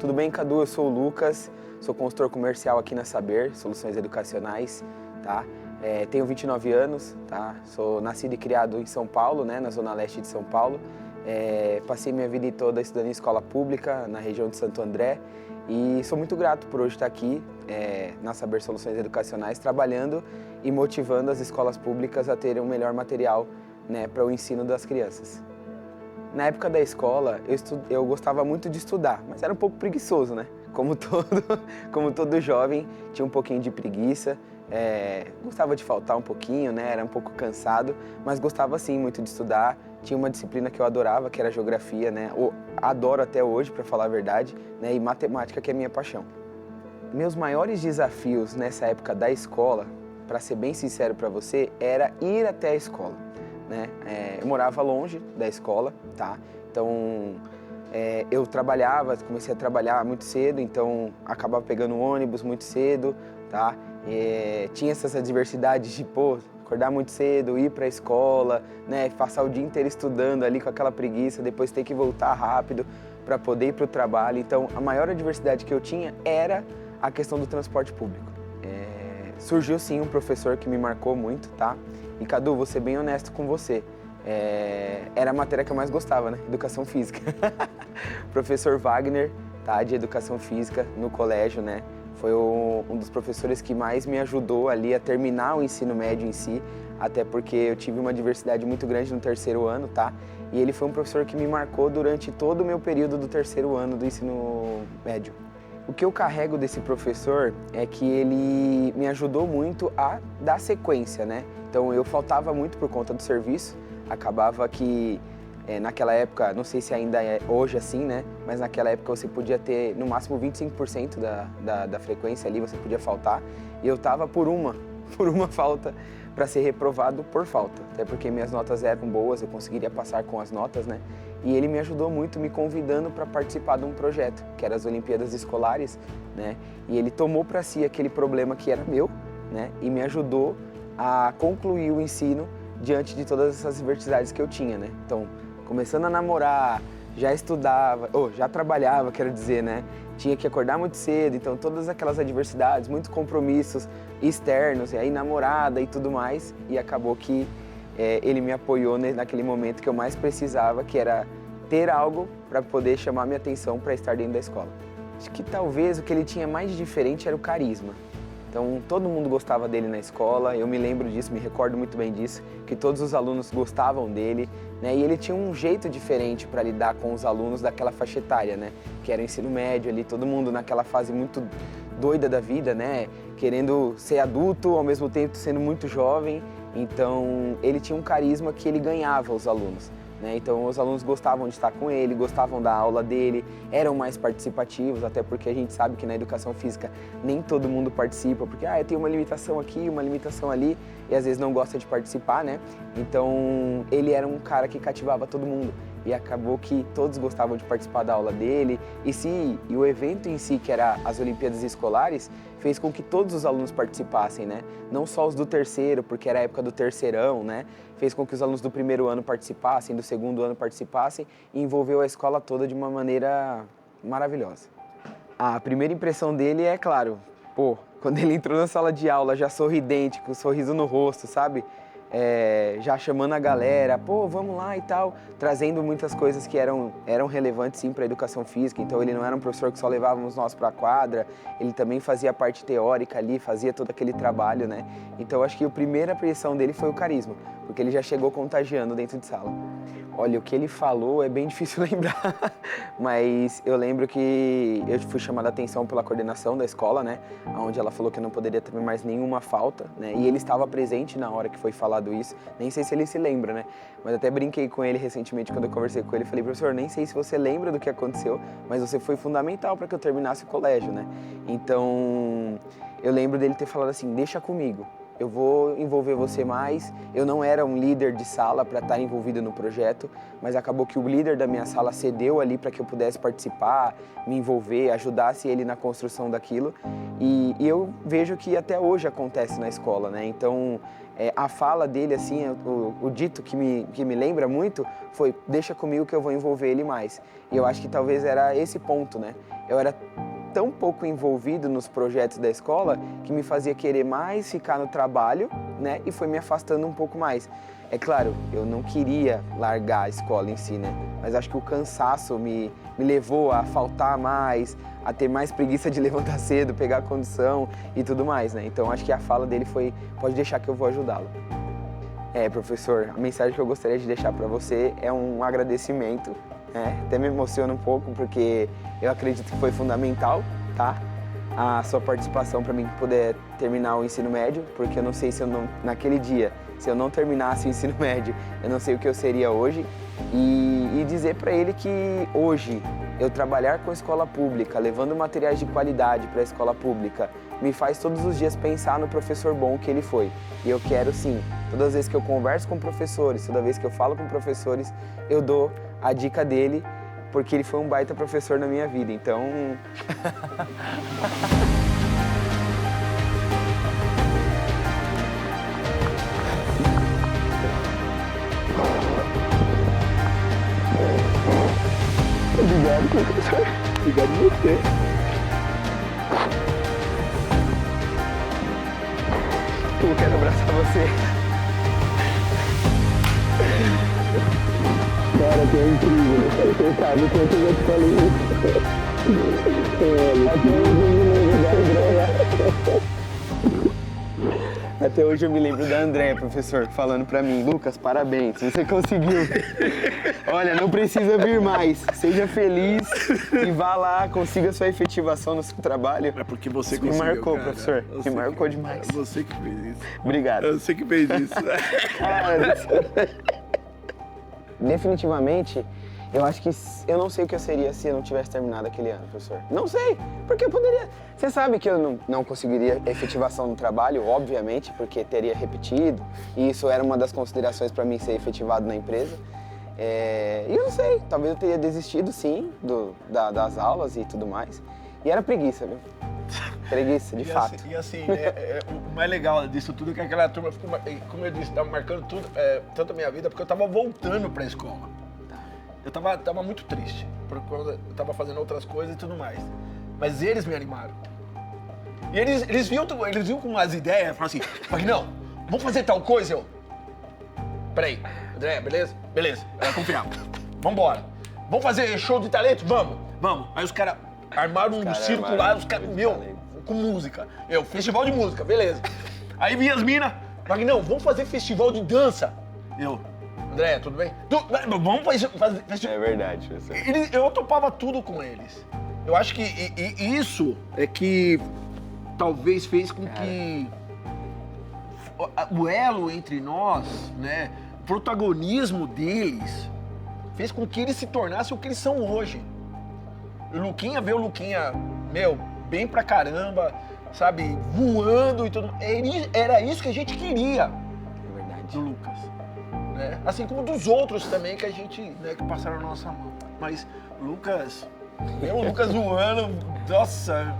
Tudo bem, Cadu? Eu sou o Lucas, sou consultor comercial aqui na Saber Soluções Educacionais, tá? Tenho 29 anos, tá? Sou nascido e criado em São Paulo, né, na zona leste de São Paulo. Passei minha vida toda estudando em escola pública, na região de Santo André, e sou muito grato por hoje estar aqui na Saber Soluções Educacionais, trabalhando e motivando as escolas públicas a terem um melhor material, né, para o ensino das crianças. Na época da escola, eu gostava muito de estudar, mas era um pouco preguiçoso, né? Como todo jovem, tinha um pouquinho de preguiça, gostava de faltar um pouquinho, né? Era um pouco cansado, mas gostava sim muito de estudar. Tinha uma disciplina que eu adorava, que era geografia, né? Adoro até hoje, para falar a verdade, né? E matemática, que é a minha paixão. Meus maiores desafios nessa época da escola, para ser bem sincero para você, era ir até a escola, né? Eu morava longe da escola, tá? Então, eu comecei a trabalhar muito cedo, então acabava pegando um ônibus muito cedo, tá? Tinha essas adversidades de, acordar muito cedo, ir para a escola, né? Passar o dia inteiro estudando ali com aquela preguiça, depois ter que voltar rápido para poder ir para o trabalho. Então, a maior adversidade que eu tinha era a questão do transporte público. Surgiu sim um professor que me marcou muito, tá? E Cadu, vou ser bem honesto com você, era a matéria que eu mais gostava, né? Educação Física. Professor Wagner, tá? De Educação Física no colégio, né? Foi um dos professores que mais me ajudou ali a terminar o ensino médio em si, até porque eu tive uma diversidade muito grande no terceiro ano, tá? E ele foi um professor que me marcou durante todo o meu período do terceiro ano do ensino médio. O que eu carrego desse professor é que ele me ajudou muito a dar sequência, né? Então eu faltava muito por conta do serviço, acabava que naquela época, não sei se ainda é hoje assim, né? Mas naquela época você podia ter no máximo 25% da frequência ali, você podia faltar. E eu tava por uma falta para ser reprovado por falta. Até porque minhas notas eram boas, eu conseguiria passar com as notas, né? E ele me ajudou muito, me convidando para participar de um projeto, que era as Olimpíadas Escolares, né? E ele tomou para si aquele problema que era meu, né? E me ajudou a concluir o ensino diante de todas essas adversidades que eu tinha, né? Então, começando a namorar, já estudava, já trabalhava, quero dizer, né? Tinha que acordar muito cedo, então todas aquelas adversidades, muitos compromissos externos, e aí namorada e tudo mais, e acabou que ele me apoiou naquele momento que eu mais precisava, que era ter algo para poder chamar minha atenção para estar dentro da escola. Acho que talvez o que ele tinha mais de diferente era o carisma. Então, todo mundo gostava dele na escola, eu me lembro disso, me recordo muito bem disso, que todos os alunos gostavam dele, né? E ele tinha um jeito diferente para lidar com os alunos daquela faixa etária, né? Que era o ensino médio ali, todo mundo naquela fase muito doida da vida, né? Querendo ser adulto, ao mesmo tempo sendo muito jovem. Então, ele tinha um carisma que ele ganhava os alunos, né? Então, os alunos gostavam de estar com ele, gostavam da aula dele, eram mais participativos, até porque a gente sabe que na educação física nem todo mundo participa, porque eu tenho uma limitação aqui, uma limitação ali, e às vezes não gosta de participar, né? Então, ele era um cara que cativava todo mundo. E acabou que todos gostavam de participar da aula dele, e o evento em si, que era as Olimpíadas Escolares, fez com que todos os alunos participassem, né? Não só os do terceiro, porque era a época do terceirão, né? Fez com que os alunos do primeiro ano participassem, do segundo ano participassem, e envolveu a escola toda de uma maneira maravilhosa. A primeira impressão dele é, claro, quando ele entrou na sala de aula, já sorridente, com um sorriso no rosto, sabe? Já chamando a galera, vamos lá e tal, trazendo muitas coisas que eram relevantes sim para a educação física. Então ele não era um professor que só levávamos nós para a quadra, ele também fazia a parte teórica ali, fazia todo aquele trabalho, né? Então acho que a primeira impressão dele foi o carisma, porque ele já chegou contagiando dentro de sala. Olha, o que ele falou é bem difícil lembrar, mas eu lembro que eu fui chamada a atenção pela coordenação da escola, né? Onde ela falou que eu não poderia ter mais nenhuma falta, né? E ele estava presente na hora que foi falado isso, nem sei se ele se lembra, né? Mas até brinquei com ele recentemente quando eu conversei com ele, falei, professor, nem sei se você lembra do que aconteceu, mas você foi fundamental para que eu terminasse o colégio, né? Então, eu lembro dele ter falado assim, deixa comigo. Eu vou envolver você mais. Eu não era um líder de sala para estar envolvido no projeto, mas acabou que o líder da minha sala cedeu ali para que eu pudesse participar, me envolver, ajudasse ele na construção daquilo. E eu vejo que até hoje acontece na escola, né? Então, a fala dele, assim, o dito que me lembra muito foi: deixa comigo que eu vou envolver ele mais. E eu acho que talvez era esse ponto, né? Eu era tão pouco envolvido nos projetos da escola que me fazia querer mais ficar no trabalho, né? E foi me afastando um pouco mais. É claro, eu não queria largar a escola em si, né? Mas acho que o cansaço me levou a faltar mais, a ter mais preguiça de levantar cedo, pegar a condução e tudo mais, né? Então acho que a fala dele foi: pode deixar que eu vou ajudá-lo. Professor, a mensagem que eu gostaria de deixar para você é um agradecimento, né? Até me emociona um pouco porque eu acredito que foi fundamental, tá? A sua participação para mim poder terminar o ensino médio, porque eu não sei se eu não, naquele dia, se eu não terminasse o ensino médio, eu não sei o que eu seria hoje. E dizer para ele que hoje eu trabalhar com escola pública, levando materiais de qualidade para a escola pública, me faz todos os dias pensar no professor bom que ele foi. E eu quero sim, todas as vezes que eu converso com professores, toda vez que eu falo com professores, eu dou a dica dele, porque ele foi um baita professor na minha vida, então... Obrigado, professor. Obrigado a você. Eu quero abraçar você. Cara, que é incrível. Você sabe que eu já te falei isso. Até hoje eu me lembro da Andréia, professor, falando pra mim: Lucas, parabéns, você conseguiu. Olha, não precisa vir mais. Seja feliz e vá lá, consiga sua efetivação no seu trabalho. É porque você conseguiu. Me marcou, cara. Professor. Me marcou demais. Você que fez isso. Obrigado. Você que fez isso. Definitivamente, eu acho que eu não sei o que eu seria se eu não tivesse terminado aquele ano, professor. Não sei, porque eu poderia... Você sabe que eu não conseguiria efetivação no trabalho, obviamente, porque teria repetido, e isso era uma das considerações para mim ser efetivado na empresa. E eu não sei, talvez eu teria desistido, sim, das aulas e tudo mais. E era preguiça, viu? Preguiça, de fato. E assim, o mais legal disso tudo é que aquela turma ficou, como eu disse, estava marcando tudo, tanto a minha vida, porque eu estava voltando para a escola. Eu tava muito triste, porque eu tava fazendo outras coisas e tudo mais. Mas eles me animaram. E eles vinham com umas ideias, falaram assim: não, vamos fazer tal coisa, peraí, André, beleza? Beleza, eu confiava. Vambora. Vamos fazer show de talento? Vamos. Aí os caras armaram um circo lá, os caras, com música. Festival de música, beleza. Aí vinha as minas, não, vamos fazer festival de dança. André, tudo bem? Vamos fazer festival. É verdade, professor. Eu topava tudo com eles. Eu acho que isso é que talvez fez com que o elo entre nós, né, o protagonismo deles, fez com que eles se tornassem o que eles são hoje. O Luquinha, ver o Luquinha, bem pra caramba, sabe, voando e tudo. Era isso que a gente queria. É verdade. Do Lucas. Né? Assim como dos outros também que a gente, né, que passaram na nossa mão. Mas o Lucas voando, nossa,